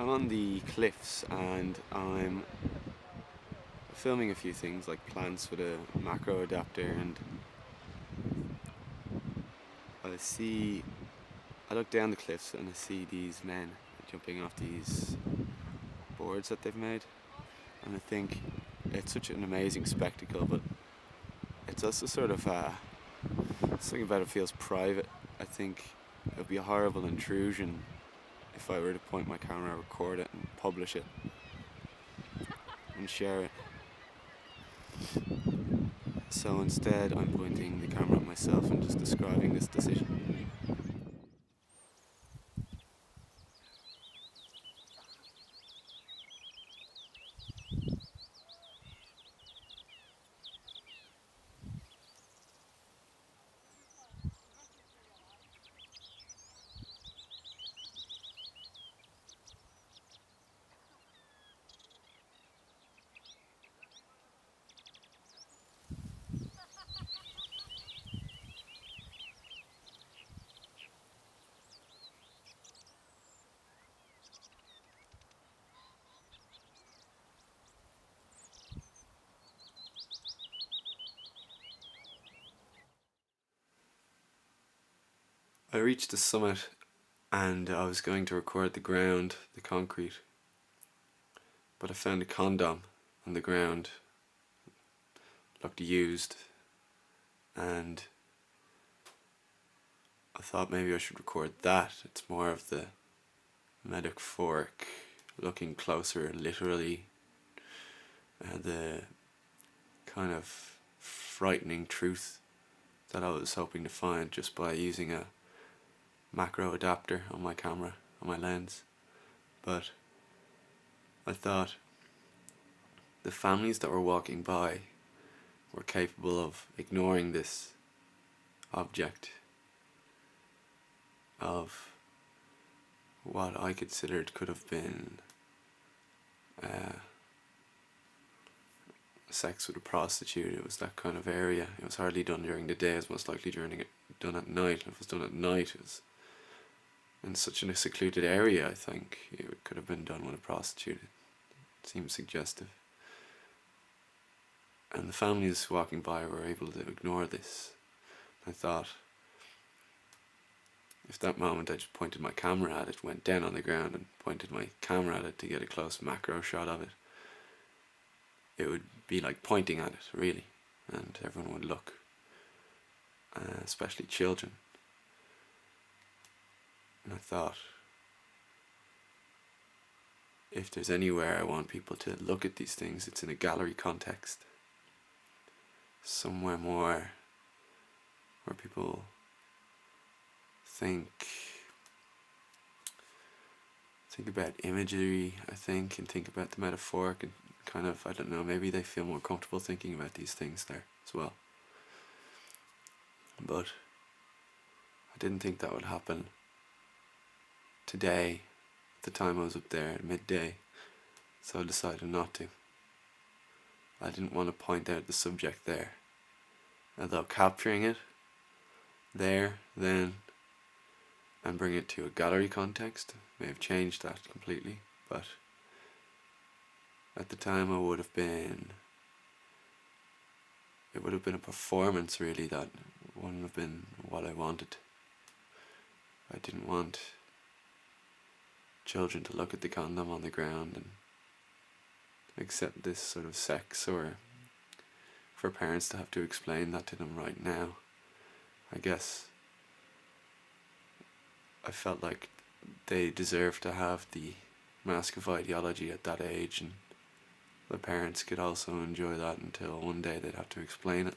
I'm on the cliffs and I'm filming a few things like plants with a macro adapter, and I look down the cliffs and I see these men jumping off these boards that they've made, and I think it's such an amazing spectacle, but it's also sort of something about it feels private. I think it would be a horrible intrusion if I were to point my camera, record it and publish it and share it. So instead I'm pointing the camera at myself and just describing this decision. I reached the summit and I was going to record the ground, the concrete, but I found a condom on the ground, looked used, and I thought maybe I should record that. It's more of the metaphoric, looking closer literally, the kind of frightening truth that I was hoping to find just by using a macro adapter on my camera, on my lens. But I thought the families that were walking by were capable of ignoring this object of what I considered could have been sex with a prostitute. It was that kind of area. It was hardly done during the day. It was most likely done at night. And if it was done at night, it was in such a secluded area. I think it could have been done with a prostitute. It seemed suggestive. And the families walking by were able to ignore this. I thought, if that moment I just pointed my camera at it, went down on the ground and pointed my camera at it to get a close macro shot of it, it would be like pointing at it, really, and everyone would look, especially children. And I thought, if there's anywhere I want people to look at these things, it's in a gallery context. Somewhere more where people think about imagery, I think, and think about the metaphoric, and kind of, I don't know, maybe they feel more comfortable thinking about these things there as well. But I didn't think that would happen today, at the time I was up there at midday, so I decided not to. I didn't want to point out the subject there, although capturing it there, then, and bring it to a gallery context may have changed that completely, but at the time it would have been a performance, really, that wouldn't have been what I wanted. I didn't want children to look at the condom on the ground and accept this sort of sex, or for parents to have to explain that to them right now. I guess I felt like they deserved to have the mask of ideology at that age, and the parents could also enjoy that until one day they'd have to explain it.